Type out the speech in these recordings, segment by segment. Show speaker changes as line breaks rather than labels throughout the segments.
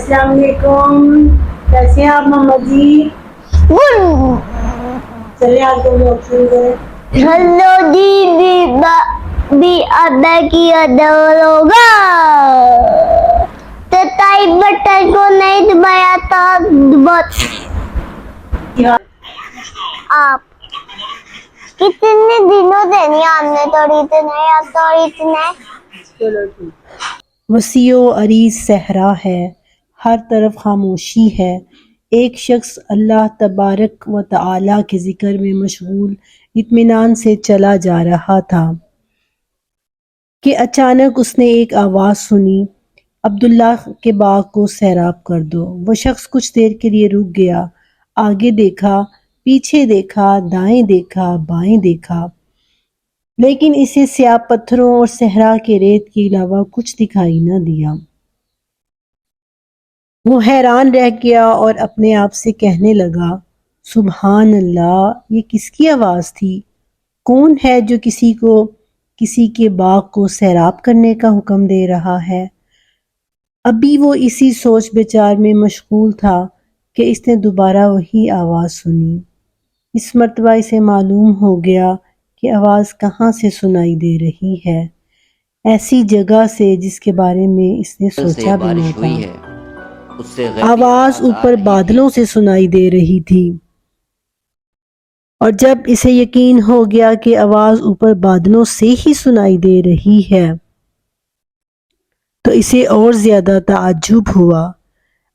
अस्सलाम वालेकुम, कैसे हैं आप मोहम्मद जी? चलिए आपको ब्लॉग शुरू करें।
हेलो भी अदा किया होगा तो टाइप बटन को नहीं दबाया तो आप कितने दिनों से नहीं हमने थोड़ी इतने अब थोड़ी इतने
चलो ठीक।
वसीओ अरीज सहरा है, हर तरफ खामोशी है। एक शख्स अल्लाह तबारक व तआला के जिक्र में मशगूल इत्मीनान से चला जा रहा था कि अचानक उसने एक आवाज़ सुनी, अब्दुल्ला के बाग को सैराब कर दो। वो शख्स कुछ देर के लिए रुक गया, आगे देखा, पीछे देखा, दाएं देखा, बाएं देखा, लेकिन इसे स्याह पत्थरों और सहरा के रेत के अलावा कुछ दिखाई न दिया। वो हैरान रह गया और अपने आप से कहने लगा, सुबहान अल्लाह, ये किसकी आवाज़ थी? कौन है जो किसी को किसी के बाग को सैराब करने का हुक्म दे रहा है? अभी वो इसी सोच विचार में मशगूल था कि इसने दोबारा वही आवाज़ सुनी। इस मर्तबा इसे मालूम हो गया कि आवाज़ कहाँ से सुनाई दे रही है, ऐसी जगह से जिसके बारे में इसने सोचा भी न था। आवाज़ ऊपर बादलों से सुनाई दे रही थी, और जब इसे यकीन हो गया कि आवाज़ ऊपर बादलों से ही सुनाई दे रही है तो इसे और ज़्यादा ताज्जुब हुआ।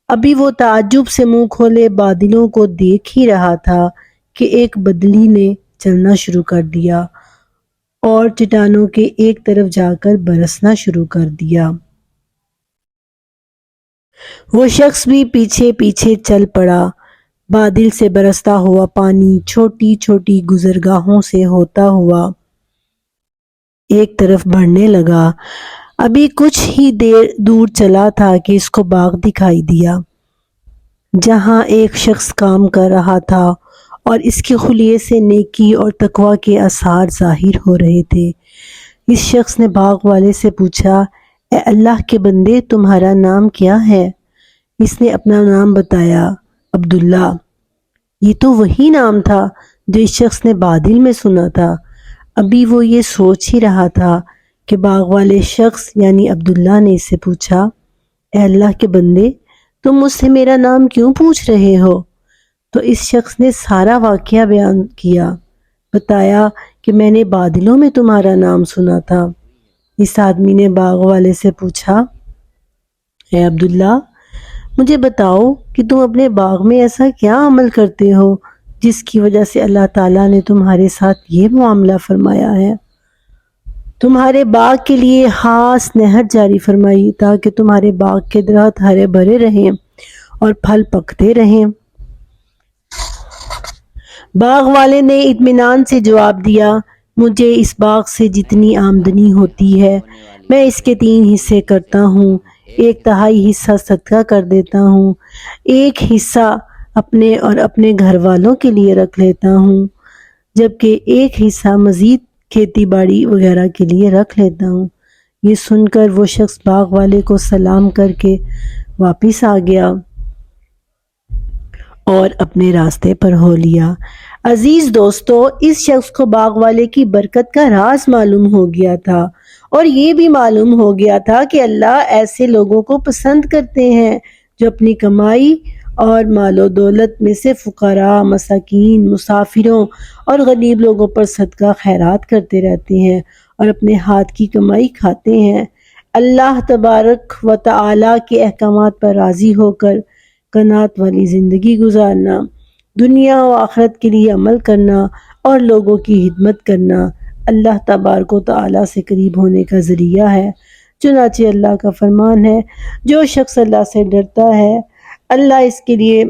अभी वो ताज्जुब से मुंह खोले बादलों को देख ही रहा था कि एक बदली ने चलना शुरू कर दिया और चट्टानों के एक तरफ जाकर बरसना शुरू कर दिया। वो शख्स भी पीछे पीछे चल पड़ा। बादल से बरसता हुआ पानी छोटी छोटी गुजरगाहों से होता हुआ एक तरफ बढ़ने लगा। अभी कुछ ही देर दूर चला था कि इसको बाग दिखाई दिया, जहां एक शख्स काम कर रहा था और इसके खुलिये से नेकी और तकवा के आसार जाहिर हो रहे थे। इस शख्स ने बाग वाले से पूछा, ए अल्लाह के बंदे, तुम्हारा नाम क्या है? इसने अपना नाम बताया, अब्दुल्ला। ये तो वही नाम था जो इस शख्स ने बादल में सुना था। अभी वो ये सोच ही रहा था कि बाग वाले शख्स यानी अब्दुल्ला ने इससे पूछा, ए अल्लाह के बंदे, तुम मुझसे मेरा नाम क्यों पूछ रहे हो? तो इस शख्स ने सारा वाकया बयान किया, बताया कि मैंने बादलों में तुम्हारा नाम सुना था। इस आदमी ने बाग वाले से पूछा, ए अब्दुल्ला, मुझे बताओ कि तुम अपने बाग में ऐसा क्या अमल करते हो जिसकी वजह से अल्लाह ताला ने तुम्हारे साथ ये मामला फरमाया है। तुम्हारे बाग के लिए खास नहर जारी फरमाई ताकि तुम्हारे बाग के दरख्त हरे भरे रहें और फल पकते रहें। बाग वाले ने इत्मीनान से जवाब दिया, मुझे इस बाग से जितनी आमदनी होती है मैं इसके 3 हिस्से करता हूँ। 1/3 हिस्सा सदका कर देता हूँ, 1 हिस्सा अपने और अपने घर वालों के लिए रख लेता हूँ, जबकि 1 हिस्सा मज़ीद खेती बाड़ी वगैरह के लिए रख लेता हूँ। ये सुनकर वो शख्स बाग वाले को सलाम करके वापस आ गया और अपने रास्ते पर हो लिया। अजीज दोस्तों, इस शख्स को बाग वाले की बरकत का राज मालूम हो गया था और ये भी मालूम हो गया था कि अल्लाह ऐसे लोगों को पसंद करते हैं जो अपनी कमाई और मालो दौलत में से फुकरा, मसाकीन, मुसाफिरों और गरीब लोगों पर सदका खैरात करते रहते हैं और अपने हाथ की कमाई खाते हैं। अल्लाह तबारक व तआला के अहकामात पर राज़ी होकर कनात वाली ज़िंदगी गुजारना, दुनिया व आखिरत के लिए अमल करना और लोगों की खिदमत करना अल्लाह तबारक व तआला से करीब होने का ज़रिया है। चुनांचे अल्लाह का फरमान है, जो शख्स अल्लाह से डरता है अल्लाह इसके लिए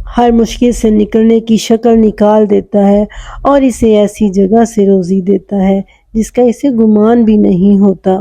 हर मुश्किल से निकलने की शक्ल निकाल देता है और इसे ऐसी जगह से रोज़ी देता है जिसका इसे गुमान भी नहीं होता।